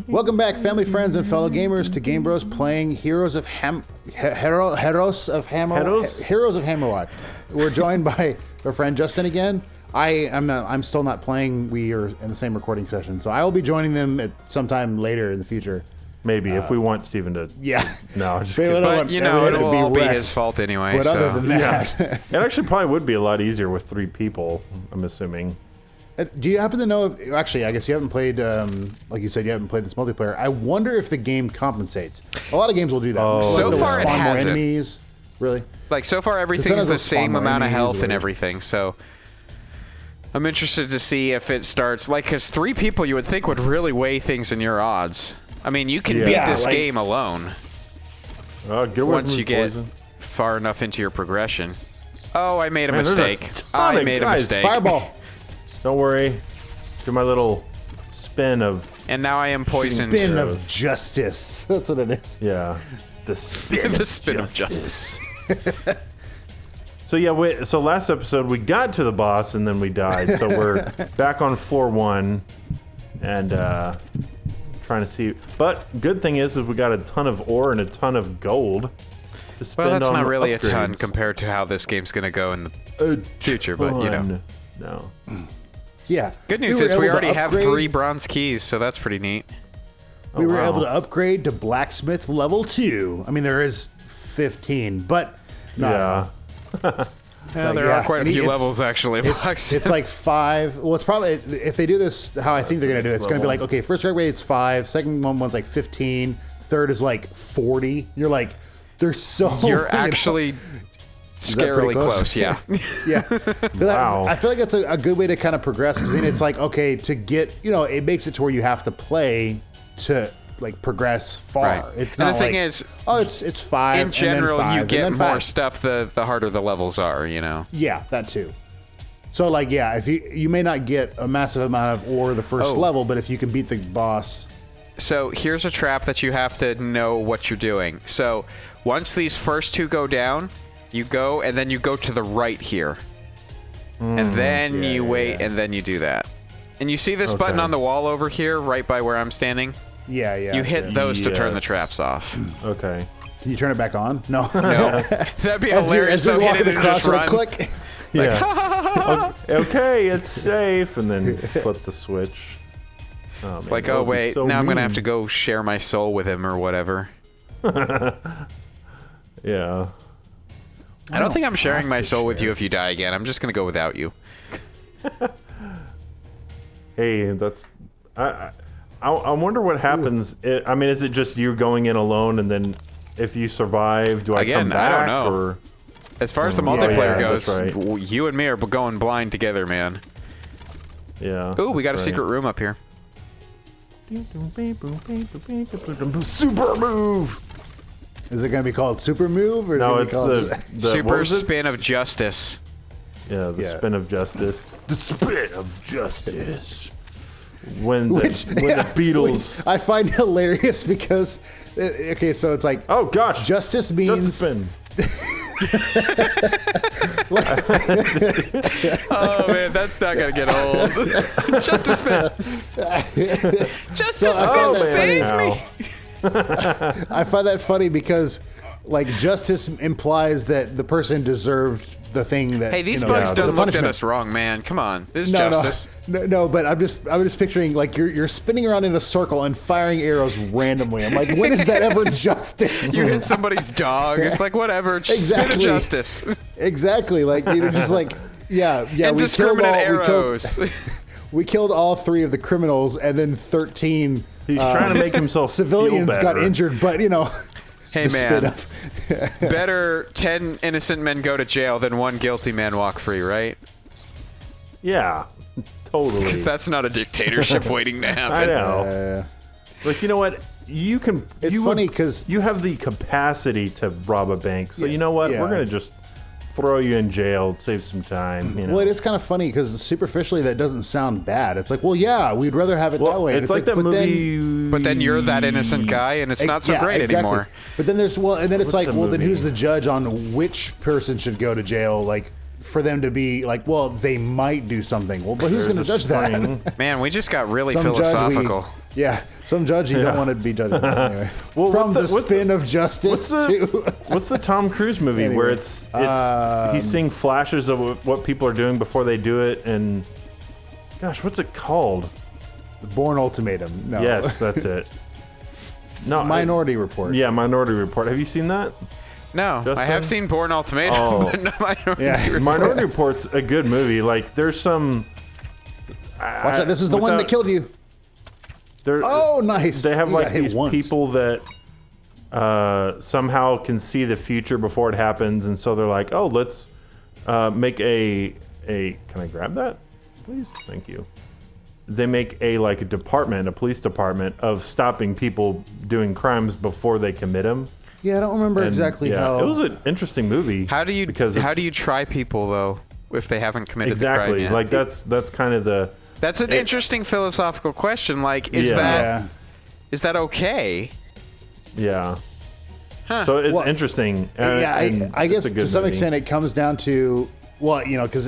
Welcome back, family, friends, and fellow gamers, to Game Bros playing Heroes of Hammerwatch. We're joined by our friend Justin again. I'm still not playing. We are in the same recording session, so I will be joining them at sometime later in the future. Maybe if we want Steven to. Yeah. No, just kidding. But it'll all be his fault anyway. But other than that, it actually probably would be a lot easier with 3 people. I'm assuming. Do you happen to know if, actually, I guess you haven't played, like you said, you haven't played this multiplayer. I wonder if the game compensates. A lot of games will do that. Oh. So like far it spawn more hasn't. enemies. Really? Like, so far everything's the they'll spawn same more amount of enemies health or- and everything, so I'm interested to see if it starts, like, because 3 people you would think would really weigh things in your odds. I mean, you can beat this game alone Get away once from you me, get poison. far enough into your progression. Oh, I made a Man, there's mistake. a ton I of made a guys. mistake. Fireball. Don't worry. Do my little spin of. And now I am poisoned. Spin of justice. That's what it is. Yeah. The spin. The spin of justice. So yeah, so last episode we got to the boss and then we died. So we're back on floor 1 and trying to see. But good thing is we got a ton of ore and a ton of gold to spend Well, that's on not really upgrades. a ton compared to how this game's going to go in the future, but you know. No. Yeah. Good news were is we able to already have upgrade- 3 bronze keys, so that's pretty neat. We were wow. able to upgrade to blacksmith level 2. I mean, there is 15, but not. Yeah. There are quite a few levels actually. It's like 5. Well, it's probably, if they do this how I think they're going to do it, it's going to be like, okay, first upgrade it's 5, second one's like 15, third is like 40. You're like, there's so You're you know. actually Is that pretty scarily close? Yeah. Yeah. Wow. I feel like that's a good way to kind of progress, because then it's like, okay, to get, it makes it to where you have to play to like progress far. Right. It's And not the thing like, is, oh, it's 5 in general, and then 5, you get and then more 5. stuff the harder the levels are, you know. Yeah, that too. So like, yeah, if you may not get a massive amount of ore the first Oh. level, but if you can beat the boss. So here's a trap that you have to know what you're doing. So once these first 2 go down, you go and then you go to the right here. And then you wait and then you do that. And you see this button on the wall over here, right by where I'm standing? Yeah. You hit those to turn the traps off. Okay. Can you turn it back on? No. No. That'd be hilarious. As you're though, hit walking it and across, just it'll run. click. Yeah. Okay, it's safe, and then flip the switch. Oh, It's like, oh wait, now I'm gonna have to go share my soul with him or whatever. Yeah. I don't think I'm sharing my soul with you if you die again. I'm just gonna go without you. Hey, that's. I wonder what happens. I mean, is it just you going in alone, and then if you survive, do I Again, come back? I don't know. Or As far as the Yeah, multiplayer yeah, goes, that's right. you and me are going blind together, man. yeah. Ooh, we got a right. secret room up here. Super move. Is it going to be called Super Move? Or No, is it it's gonna be the called what Super was it? spin of justice. Yeah, the Yeah. spin of justice. The spin of justice. When the, Which- when the Beatles. Which I find hilarious because, okay, so it's like, Oh gosh. justice Just a means spin. Oh man, that's not gonna get old. Justice spin. Justice I spin, find that save funny. me. I find that funny because, like, justice implies that the person deserved the thing that. Hey, these you know, bugs the don't look at punishment. us wrong, man. Come on, this is No, justice. no, but I'm just picturing like you're spinning around in a circle and firing arrows randomly. I'm like, when is that ever justice? You hit somebody's dog. It's like whatever. Just spin of Exactly. justice. Exactly, like just like yeah. Indiscriminate arrows. We killed all 3 of the criminals, and then 13 He's trying to make himself civilians feel got better. injured. But Hey the spin man, up. better 10 innocent men go to jail than 1 guilty man walk free, right? Yeah, totally. Because that's not a dictatorship waiting to happen. I know. Like, you know what? You can. It's funny 'cause- you have the capacity to rob a bank. So you know what? Yeah. We're gonna just throw you in jail, save some time. You know. Well, it is kind of funny because superficially that doesn't sound bad. It's like, well, yeah, we'd rather have it that way. And It's like that but movie. But then you're that innocent guy, and it's not so yeah, great exactly. anymore. But then there's and then it's What's like, the well, then movie? who's the judge on which person should go to jail? Like for them to be like, well, they might do something. Well, but who's going to There's judge a that? spring. Man, we just got really Some judge philosophical. Yeah, some judge you don't want to be judging. Anyway. Well, From the spin of justice to... What's the Tom Cruise movie where it's he's seeing flashes of what people are doing before they do it, and gosh, what's it called? The Bourne Ultimatum. No. Yes, that's it. No, Minority Report. Yeah, Minority Report. Have you seen that? No, Justin? I have seen Bourne Ultimatum, but no Minority Report. Minority Report's a good movie. Like, there's some... Watch out, this is the one that killed you. Oh, nice. They have You like got hit these once. people that somehow can see the future before it happens, and so they're like, "Oh, let's make a. Can I grab that, please? Thank you." They make a police department of stopping people doing crimes before they commit them. Yeah, I don't remember exactly how. It was an interesting movie. How do you try people though if they haven't committed the crime yet? Like that's kind of the. That's an interesting philosophical question. Like, is that okay? Yeah. Huh. So it's interesting. I guess to some extent it comes down to, well,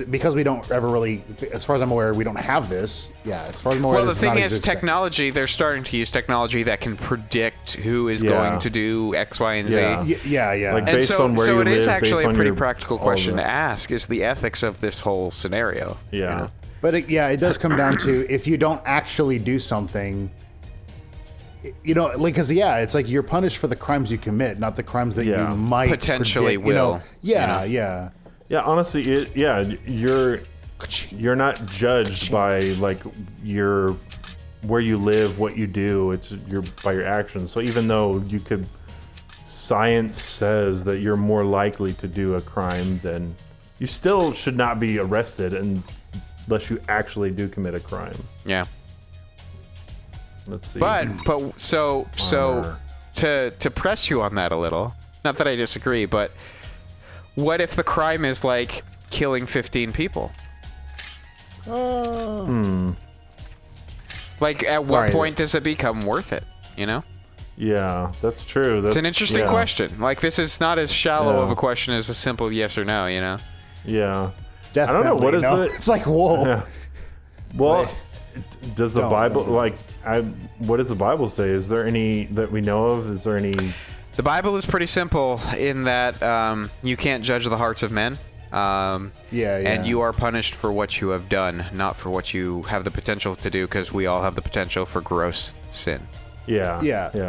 because we don't ever really, as far as I'm aware, we don't have this. Yeah, as far as I'm aware, well, the thing is, technology. They're starting to use technology that can predict who is going to do X, Y, and Z. Yeah. Like based on where you live, it is actually based a on pretty your- practical question to ask: is the ethics of this whole scenario? Yeah. But it does come down to if you don't actually do something, because it's like you're punished for the crimes you commit, not the crimes that you might potentially predict, will. Yeah. Honestly, you're not judged by like where you live, what you do. It's by your actions. So even though science says that you're more likely to do a crime, then you still should not be arrested unless you actually do commit a crime. Yeah. Let's see. But so to press you on that a little, not that I disagree, but what if the crime is like killing 15 people? Like, at what point does it become worth it? Yeah, that's true. It's an interesting question. Like, this is not as shallow of a question as a simple yes or no. Yeah. Death I don't know. What is it? It's like, whoa. Yeah. Well, does the Bible what does the Bible say? Is there any that we know of? Is there any? The Bible is pretty simple in that you can't judge the hearts of men. And you are punished for what you have done, not for what you have the potential to do, because we all have the potential for gross sin. Yeah.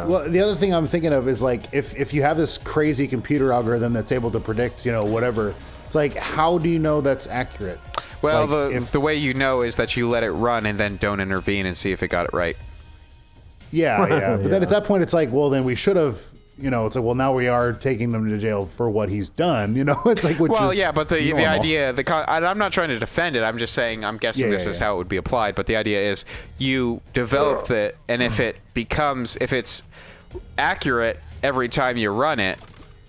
Well, the other thing I'm thinking of is like if you have this crazy computer algorithm that's able to predict, whatever. It's like, how do you know that's accurate? Well, like the way you know is that you let it run and then don't intervene and see if it got it right. Yeah. But then at that point, it's like, well, then we should have. It's like, well, now we are taking them to jail for what he's done. It's like, which is but the normal. idea, I'm not trying to defend it. I'm just saying, I'm guessing this is how it would be applied. But the idea is, you developed it, and if it's accurate every time you run it,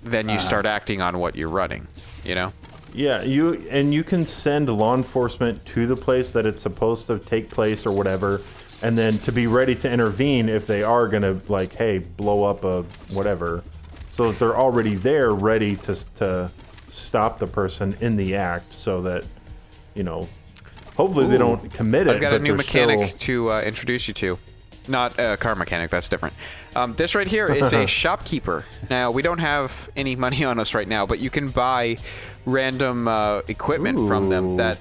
then you start acting on what you're running. Yeah, you can send law enforcement to the place that it's supposed to take place or whatever, and then to be ready to intervene if they are gonna blow up a whatever, so that they're already there ready to stop the person in the act, so that hopefully they don't commit it. I've got a new mechanic to introduce you to. Not a car mechanic, that's different. This right here is a shopkeeper. Now, we don't have any money on us right now, but you can buy random equipment from them that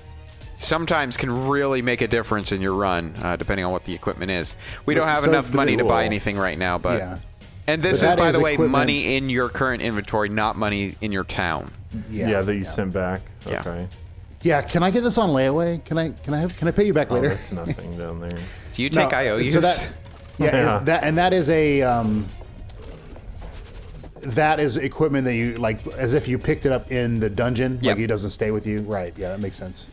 sometimes can really make a difference in your run, depending on what the equipment is. We don't have enough money to buy anything right now, but... Yeah. And this is, by the way, money in your current inventory, not money in your town. Yeah, that you sent back. Okay. Yeah, can I get this on layaway? Can I pay you back later? That's nothing down there. Do you take IOUs? So that is equipment that you like, as if you picked it up in the dungeon. Yep. Like, it doesn't stay with you. Right. Yeah, that makes sense.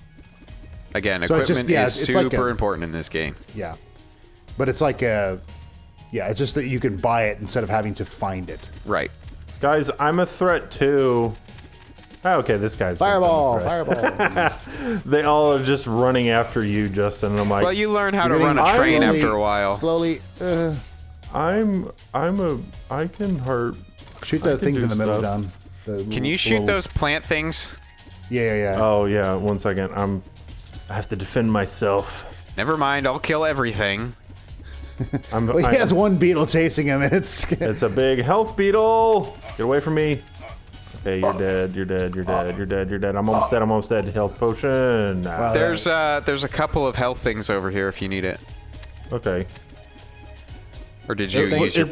Again, So it's equipment just- is it's like super a- important in this game. Yeah, but it's like it's just that you can buy it instead of having to find it. Right. Guys, I'm a threat too. Oh, okay, this guy's Fireball. They all are just running after you, Justin. And I'm like, Well, you learn how to run a train slowly- after a while. Slowly. I can hurt. Shoot I the can things do in the middle stuff. down. The Can you shoot little- those plant things? Yeah. Oh yeah, 1 second. I have to defend myself. Never mind, I'll kill everything. Well, he has one beetle chasing him, and It's a big health beetle. Get away from me. Okay, you're dead. You're dead. You're dead. You're dead. You're dead. I'm almost dead. I'm almost dead. Health potion. There's a couple of health things over here if you need it. Okay. Or did you use your is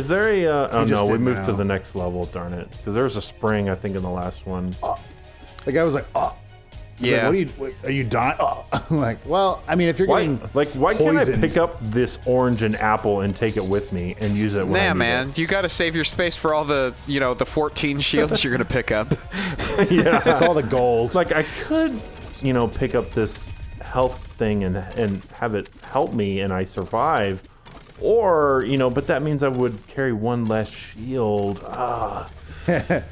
there potion? oh no, we moved now. to the next level, darn it. Because there was a spring, I think, in the last one. the guy was like, oh. Yeah. Like, are you dying? Oh. I'm like, well, I mean, if you're getting Why can't I poisoned- pick up this orange and apple and take it with me and use it when I Nah, need man, you gotta save your space for all the, the 14 shields you're gonna pick up. it? Yeah. It's all the gold. Like, I could, pick up this health thing and have it help me and I survive. Or, but that means I would carry one less shield.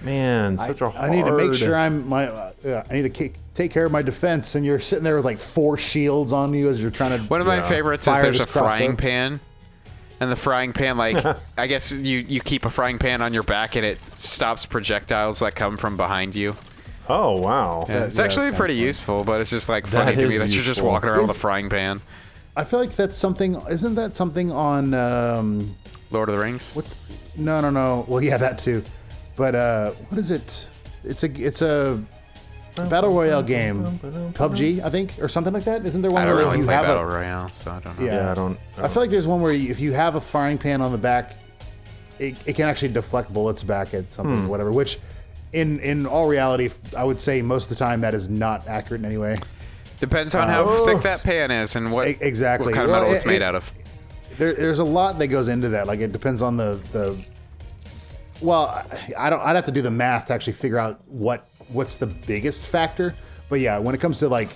Man, such a hard... I need to make sure I need to take care of my defense, and you're sitting there with like 4 shields on you as you're trying to. One of my favorites is fire there's this a frying crossbow. pan. And the frying pan, I guess you keep a frying pan on your back and it stops projectiles that come from behind you. Oh, wow. Yeah, it's yeah, actually that's pretty kinda useful, but it's just funny to is me that you're just useful. walking around with a Is- frying pan. I feel like that's something. Isn't that something on? Lord of the Rings? What's? No. Well, yeah, that too. But what is it? It's a battle royale game, PUBG, I think, or something like that. Isn't there one I don't where really you play have Battle a? Royale, so I don't know. Yeah, I don't I feel like there's one where if you have a frying pan on the back, it can actually deflect bullets back at something or whatever. Which, in all reality, I would say most of the time that is not accurate in any way. Depends on how thick that pan is and what, Exactly. what kind of Well, metal it's made out of. There's a lot that goes into that. Like it depends on the. Well, I'd have to do the math to actually figure out what's the biggest factor. But yeah, when it comes to like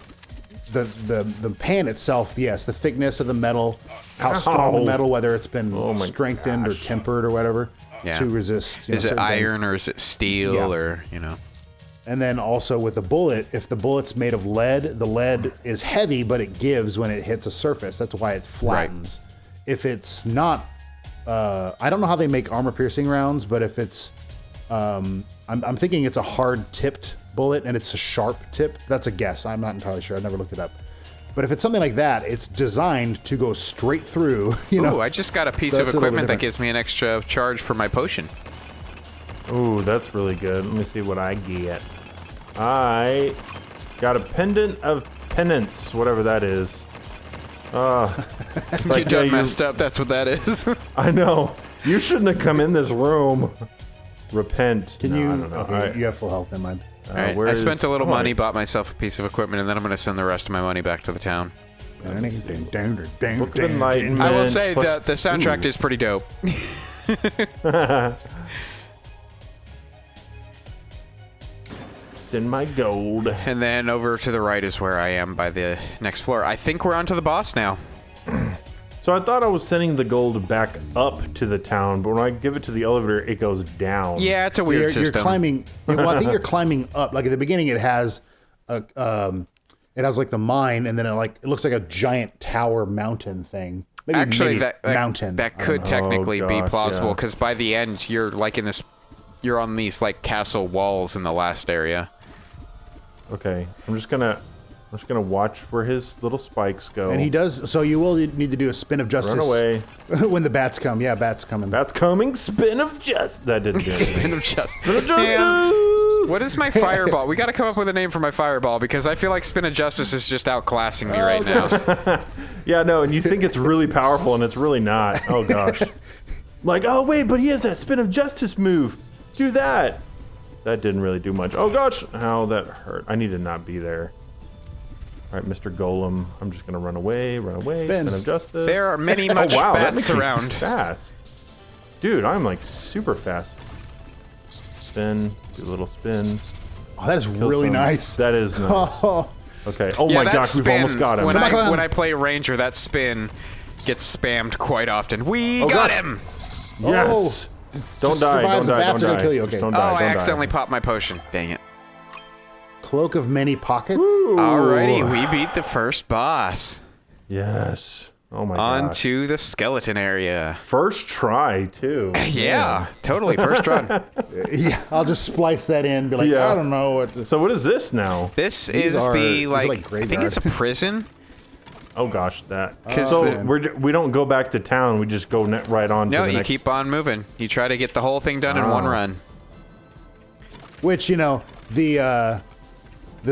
the pan itself, yes, the thickness of the metal, how strong the metal, whether it's been my strengthened or gosh. tempered or whatever Yeah. to resist. Is it certain things. iron or is it steel Yeah. or, And then also with the bullet, if the bullet's made of lead, the lead is heavy, but it gives when it hits a surface. That's why it flattens. If it's not, I don't know how they make armor-piercing rounds, but if it's, I'm thinking it's a hard-tipped bullet and it's a sharp tip. That's a guess. I'm not entirely sure. I've never looked it up. But if it's something like that, it's designed to go straight through. Ooh, I just got a piece So of that's a little equipment bit that gives me an extra charge for my potion. Ooh, that's really good. Let me see what I get. I got a pendant of penance, whatever that is. It's You like, done yeah, messed up, that's what that is. I know. You shouldn't have come in this room. Repent. Can No, you? I don't know. Okay, you have full health. Never mind. Alright, where I spent a is- little oh, money, I- bought myself a piece of equipment, and then I'm going to send the rest of my money back to the town. Book of I Enlightenment. will say plus- that the soundtrack Ooh. is pretty dope. It's in my gold. And then over to the right is where I am by the next floor. I think we're on to the boss now. So I thought I was sending the gold back up to the town, but when I give it to the elevator, it goes down. Yeah, it's a weird You're system. climbing. Well, I think you're climbing up. Like at the beginning, it has like the mine, and then it looks like a giant tower mountain thing. Maybe, Actually, maybe mountain. that I don't could know. technically be gosh, plausible yeah. because by the end you're like in this, you're on these like castle walls in the last area. Okay, I'm just gonna watch where his little spikes go. And he does. So you will need to do a spin of justice. Run away. when the bats come. Yeah, bats coming. That's coming. Spin of justice. That didn't do anything. Spin of justice. Spin of justice. Man, what is my fireball? We got to come up with a name for my fireball because I feel like Spin of Justice is just outclassing me right now. Yeah, no, and you think it's really powerful, and it's really not. Oh gosh. Like, oh wait, but he has that spin of justice move. Do that. That didn't really do much. Oh gosh, how that hurt. I need to not be there. All right, Mr. Golem. I'm just gonna run away. Spin. Spin of justice. There are many much oh wow, that bats makes me around. fast. Dude, I'm like super fast. Spin. Do a little spin. Oh, that is Kill really some. nice. That is nice. Oh, Okay. Oh Yeah, my that gosh, we've spin, almost got him. When Come on. when I play Ranger, that spin gets spammed quite often. We Oh, got gosh. him! Yes. Don't Just die. survive, Don't the die. bats Don't are die. gonna kill you, Just okay. Don't Oh, die. I don't accidentally die. popped my potion. Dang it. Cloak of many pockets. Alrighty, we beat the first boss. Yes. Oh my On gosh. to the skeleton area. First try too. Yeah, totally. First run. Yeah, I'll just splice that in. Be like, Yeah. I don't know what. So what is this now? This These is are- the these are like, like I think it's a graveyard. prison. Oh gosh, that. So we don't go back to town. We just go right on. No, to the you next... keep on moving. You try to get the whole thing done in one run. Which, you know, the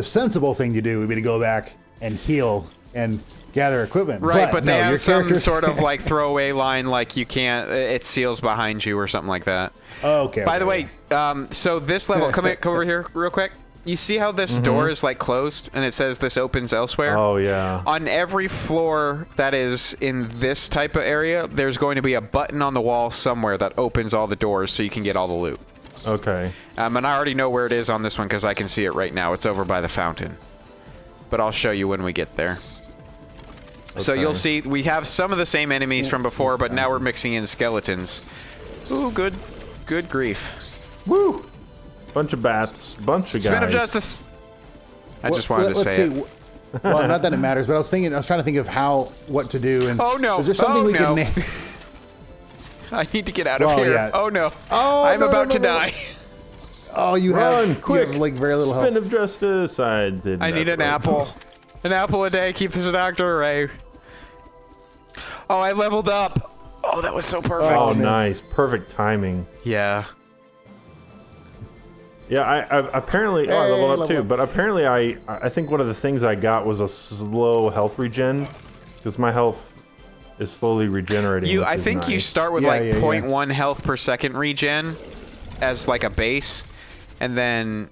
sensible thing to do would be to go back and heal and gather equipment. Right, but they no, have your some characters... sort of like throwaway line, like you can't. It seals behind you or something like that. Oh, okay. By the way, so this level, come over here real quick. You see how this door is like closed and it says this opens elsewhere? Oh yeah. On every floor that is in this type of area, there's going to be a button on the wall somewhere that opens all the doors so you can get all the loot. Okay. And I already know where it is on this one because I can see it right now. It's over by the fountain. But I'll show you when we get there. Okay. So you'll see we have some of the same enemies from before, but now we're mixing in skeletons. Ooh, good grief. Woo! Bunch of bats, bunch of guys. Spin of justice. I just wanted to say it. Well, not that it matters, but I was trying to think of what to do. And oh no! Is there something we can name? I need to get out of here. Yeah. Oh no! Oh, I'm about to die. Oh, you have quick! You have, like very little Spin health. of justice. I need an apple. An apple a day keeps the doctor away. Oh, I leveled up. Oh, that was so perfect. Oh, nice! Perfect timing. Yeah. Yeah, I apparently I leveled up too, but apparently I think one of the things I got was a slow health regen, because my health is slowly regenerating. I think you start with 0.1 health per second regen as like a base, and then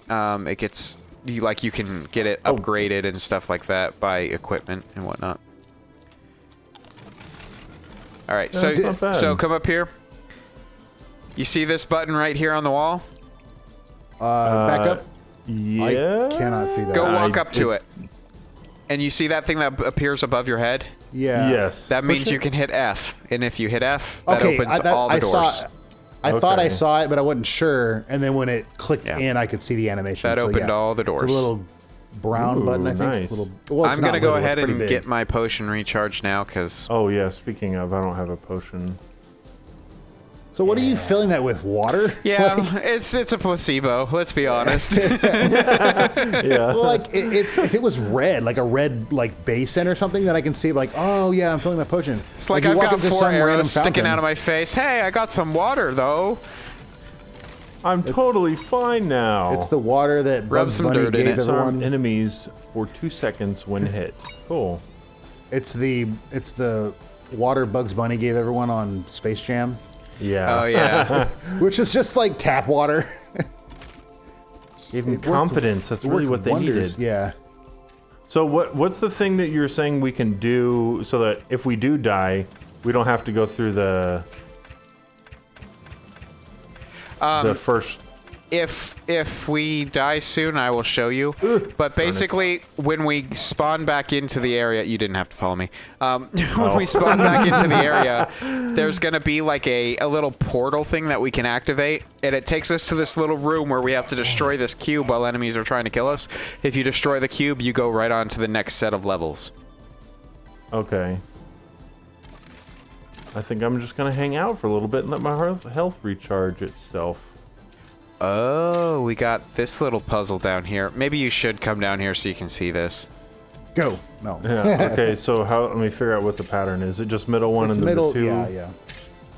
it gets you can get it upgraded and stuff like that by equipment and whatnot. All right, so come up here. You see this button right here on the wall? Back up. Yeah. I cannot see that. Go walk up to it. And you see that thing that appears above your head? Yeah. Yes. That means you can hit F. And if you hit F, that opens all the doors. I thought I saw it, but I wasn't sure. And then when it clicked in, I could see the animation. That opened all the doors. It's a little brown button, I think. Nice. I'm going to go ahead and get my potion recharged now, because... Oh, yeah. Speaking of, I don't have a potion. So what are you filling that with? Water? Yeah, it's a placebo. Let's be honest. Yeah. Well, like if it was red, like a red basin or something, that I can see, like, oh yeah, I'm filling my potion. It's like I've got 4 arrows sticking out of my face. Hey, I got some water though. I'm totally fine now. It's the water that Rub some dirt in it. Disarm enemies for 2 seconds when hit. Cool. It's the water Bugs Bunny gave everyone on Space Jam. Yeah. Oh yeah. Which is just like tap water. Gave them confidence. That's really what they needed. Yeah. So what's the thing that you're saying we can do so that if we do die, we don't have to go through the first... If we die soon, I will show you. But basically, when we spawn back into the area, you didn't have to follow me. When we spawn back into the area, there's going to be like a little portal thing that we can activate, and it takes us to this little room where we have to destroy this cube while enemies are trying to kill us. If you destroy the cube, you go right on to the next set of levels. Okay. I think I'm just going to hang out for a little bit and let my health recharge itself. Oh, we got this little puzzle down here. Maybe you should come down here so you can see this. Go. No. Yeah. Okay. So let me figure out what the pattern is. Is it just middle one and then the 2? Yeah. Yeah.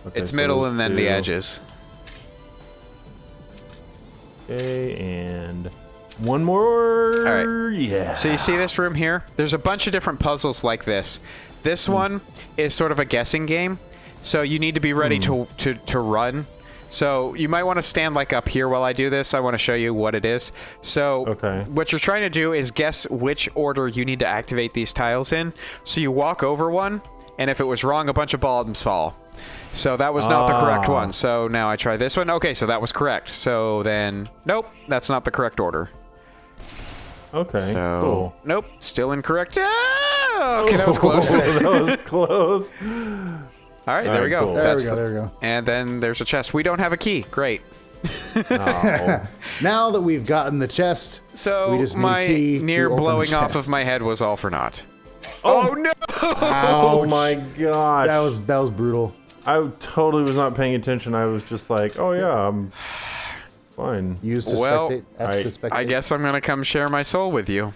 Okay, it's middle and then the edges. Okay, and one more. All right. Yeah. So you see this room here? There's a bunch of different puzzles like this. This one is sort of a guessing game, so you need to be ready to run. So you might want to stand like up here while I do this. I want to show you what it is. So what you're trying to do is guess which order you need to activate these tiles in. So you walk over one, and if it was wrong, a bunch of bombs fall. So that was not the correct one. So now I try this one. Okay, so that was correct. So then, nope, that's not the correct order. Okay, so, cool. Nope, still incorrect. Ah, okay, that was close. That was close. All right, there we go. Cool. There we go. And then there's a chest. We don't have a key. Great. Oh. Now that we've gotten the chest, so we just need my a key near to open blowing the off chest. of my head was all for naught. Oh no! Oh my god. That was brutal. I totally was not paying attention. I was just like, oh yeah, I'm fine. Used to Well, spectate. I guess I'm gonna come share my soul with you.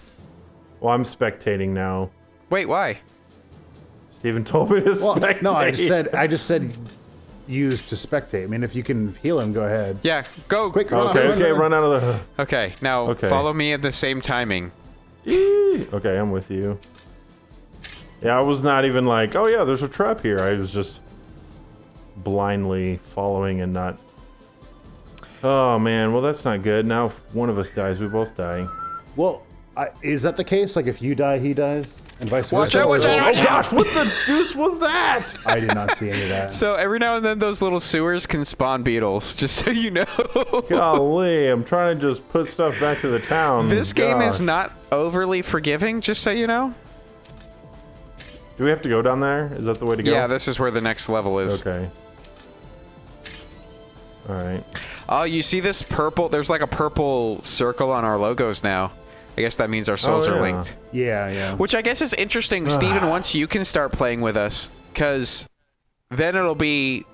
Well, I'm spectating now. Wait, why? Steven told me to spectate. No, I just said use to spectate. I mean, if you can heal him, go ahead. Yeah, go. Quick, Okay, run out of the... Okay, now follow me at the same timing. Okay, I'm with you. Yeah, I was not even like, oh yeah, there's a trap here. I was just blindly following and not... Oh man, well that's not good. Now if one of us dies, we both die. Well, is that the case? Like if you die, he dies? And vice Watch versa? out, watch out, Oh gosh, what the deuce was that? I did not see any of that. So every now and then those little sewers can spawn beetles, just so you know. Golly, I'm trying to just put stuff back to the town. This game is not overly forgiving, just so you know. Do we have to go down there? Is that the way to go? Yeah, this is where the next level is. Okay. Alright. Oh, you see this purple? There's like a purple circle on our logos now. I guess that means our souls are linked. Yeah. Which I guess is interesting, Steven, once you can start playing with us, because then it'll be...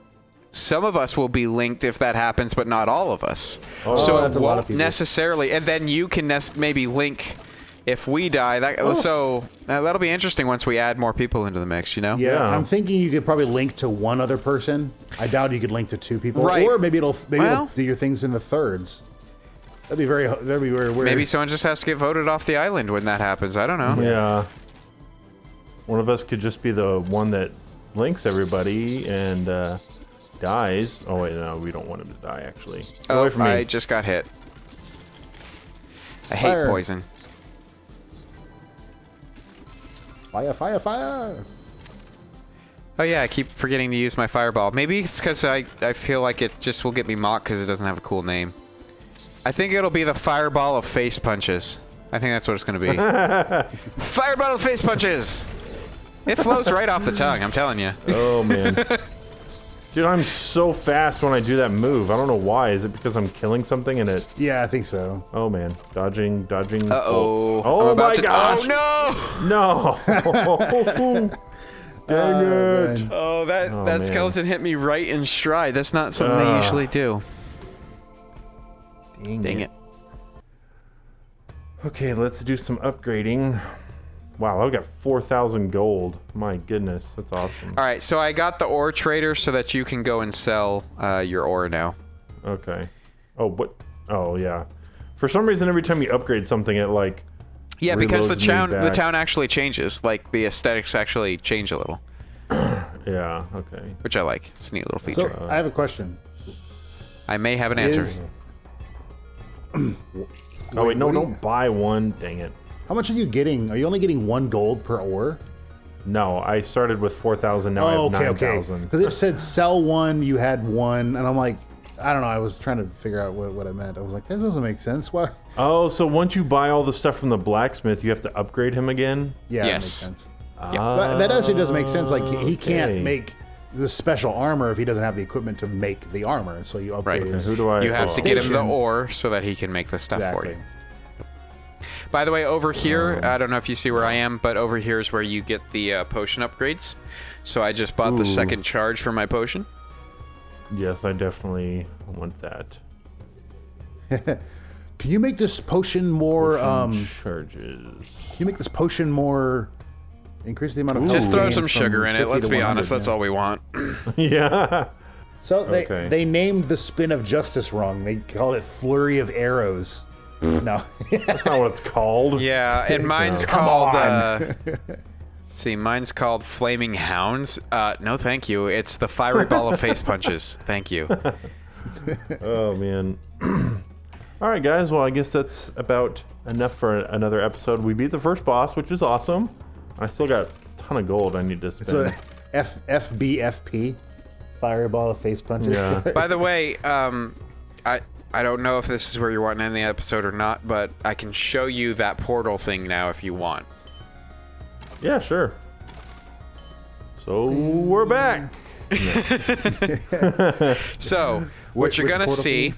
Some of us will be linked if that happens, but not all of us. Oh, so that's it a lot of won't people. necessarily... And then you can maybe link if we die. So that'll be interesting once we add more people into the mix, you know? Yeah, Yeah. I'm thinking you could probably link to one other person. I doubt you could link to two people. Right. Or maybe it'll do your things in the thirds. That'd be very weird. Maybe someone just has to get voted off the island when that happens. I don't know. Yeah. One of us could just be the one that links everybody and dies. Oh wait, no, we don't want him to die actually. Get away from me. I just got hit. I hate Fire. poison. Fire. Oh yeah, I keep forgetting to use my fireball. Maybe it's because I feel like it just will get me mocked because it doesn't have a cool name. I think it'll be the fireball of face punches. I think that's what it's going to be. Fireball of face punches! It flows right off the tongue, I'm telling you. Oh man. Dude, I'm so fast when I do that move. I don't know why. Is it because I'm killing something and it... Yeah, I think so. Oh man. Dodging. Uh-oh. bolts. Oh my gosh. Oh no! No! Dang it. Man. Oh, that man. skeleton hit me right in stride. That's not something they usually do. Dang it. Okay, let's do some upgrading. Wow, I've got 4,000 gold. My goodness, that's awesome. All right, so I got the ore trader so that you can go and sell your ore now. Okay. Oh, what? Oh, yeah. For some reason, every time you upgrade something, it like... Yeah, because the reloads me back. town actually changes. Like the aesthetics actually change a little, Yeah, okay. which I like. It's a neat little feature. So I have a question. I may have an answer. Oh, wait, no, what do you- don't buy one. Dang it. How much are you getting? Are you only getting 1 gold per ore? No, I started with 4,000, now I have 9,000. Because it said sell 1, you had 1, and I'm like, I don't know. I was trying to figure out what I meant. I was like, that doesn't make sense. Why? Oh, so once you buy all the stuff from the blacksmith, you have to upgrade him again? Yeah, Yes. that makes sense. Ah, But that actually does make sense. Like he can't okay. make the special armor if he doesn't have the equipment to make the armor. So you upgrade Right. his. Who do I... You have to get him the Station. ore so that he can make the stuff for Exactly. you. By the way, over here, I don't know if you see where I am, but over here is where you get the potion upgrades. So I just bought the second charge for my potion. Yes, I definitely want that. Can you make this potion more? Charges. Can you make this potion more? Increase the amount of. Just health throw gained some from sugar in it. 50 Let's to be 100, honest, that's yeah. all we want. Yeah. So Okay. they named the spin of justice wrong. They called it flurry of arrows. No. That's not what it's called. Yeah, and mine's Come called. on. See, mine's called Flaming Hounds. No, thank you. It's the Fiery Ball of Face Punches. Thank you. Oh, man. All right, guys. Well, I guess that's about enough for another episode. We beat the first boss, which is awesome. I still got a ton of gold I need to spend. So FBFP, fireball of face punches. Yeah. By the way, I don't know if this is where you're wanting to end the episode or not, but I can show you that portal thing now if you want. Yeah, sure. So we're back. So, what you're which going to portal see,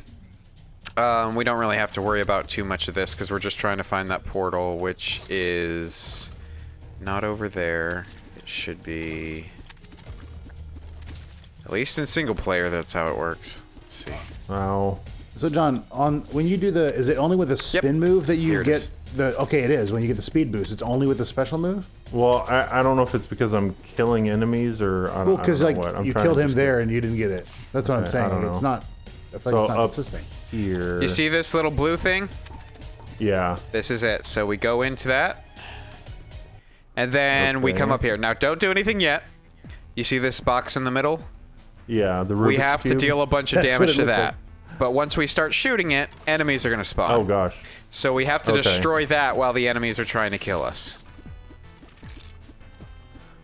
we don't really have to worry about too much of this because we're just trying to find that portal, which is not over there. It should be, at least in single player, that's how it works. Let's see. Wow. So John, when you do is it only with a spin move that Here you it get is. Okay, it is. When you get the speed boost, it's only with the special move? Well, I don't know if it's because I'm killing enemies or I don't, because I don't know what. I'm you trying killed to him just there and you didn't get it. That's what I'm saying. I don't It's know. not. I feel like it's not up consistent. here. You see this little blue thing? Yeah. This is it. So we go into that. And then we Okay. come up here. Now, don't do anything yet. You see this box in the middle? Yeah, the Rubik's We have to Cube. deal a bunch of That's what damage it to looks that. But once we start shooting it, enemies are going to spawn. Oh, gosh. So we have to Okay. destroy that while the enemies are trying to kill us.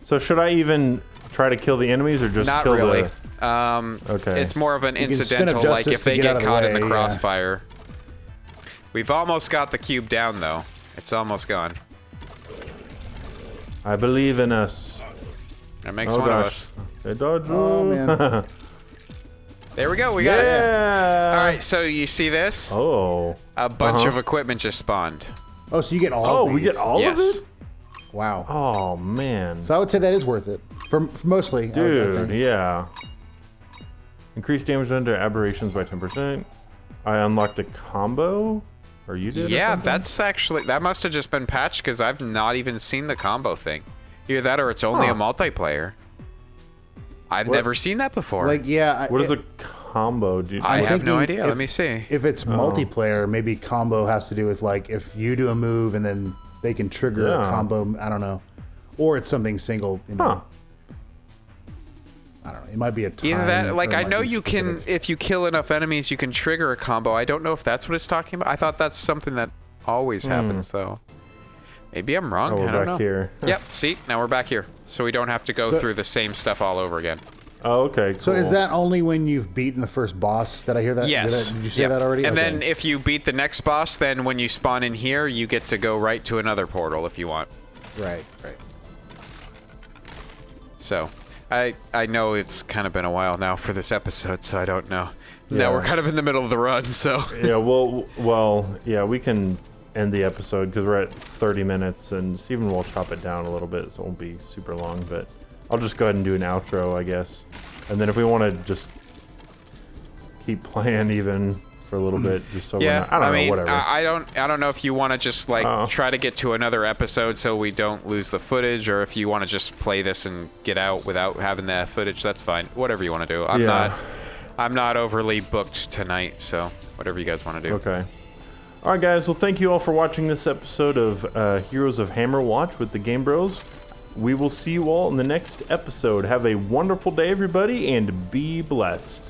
So should I even try to kill the enemies or just Not kill really. the... Okay. It's more of an can spin up incidental, like justice if they to get out get of the caught in the way, yeah. crossfire. We've almost got the cube down, though. It's almost gone. I believe in us. That makes Oh, one of gosh. us. Hey, dodge. Oh, man. There we go. We got it. Yeah. All right, so you see this? Oh. A bunch of equipment just spawned. Oh, so you get all Oh, of we these. get all Yes. of it? Wow. Oh, man. So I would say that is worth it. For mostly. I Dude, think. yeah. Increase damage under aberrations by 10%. I unlocked a combo? Or you did? or Yeah, something? that's actually... That must have just been patched because I've not even seen the combo thing. Either that or it's only a multiplayer. I've never seen that before. Like, yeah. What is a combo, dude? I have no thinking idea. Let me see. If it's multiplayer, maybe combo has to do with, like, if you do a move and then they can trigger a Yeah. combo. I don't know. Or it's something single. You know. Huh. I don't know. It might be a time. Either that, or like, it I might know be you can, specific. if you kill enough enemies, you can trigger a combo. I don't know if that's what it's talking about. I thought that's something that always happens, though. Maybe I'm wrong. Oh, we're I don't back know. here. Yep, see? Now we're back here. So we don't have to go through the same stuff all over again. Oh, okay, cool. So is that only when you've beaten the first boss? Did I hear that? Yes. Did you say Yep. that already? And Okay. then if you beat the next boss, then when you spawn in here, you get to go right to another portal if you want. Right. So, I know it's kind of been a while now for this episode, so I don't know. Yeah. Now we're kind of in the middle of the run, so... Yeah, well, yeah, we can end the episode because we're at 30 minutes, and Steven will chop it down a little bit, so it won't be super long, but I'll just go ahead and do an outro, I guess. And then if we want to just keep playing even for a little bit, just so we're Yeah, not, I don't know, mean, whatever. I don't know if you want to just like try to get to another episode so we don't lose the footage, or if you want to just play this and get out without having that footage. That's fine. Whatever you want to do. I'm not overly booked tonight, so whatever you guys want to do. Okay. All right, guys. Well, thank you all for watching this episode of Heroes of Hammerwatch with the Game Bros. We will see you all in the next episode. Have a wonderful day, everybody, and be blessed.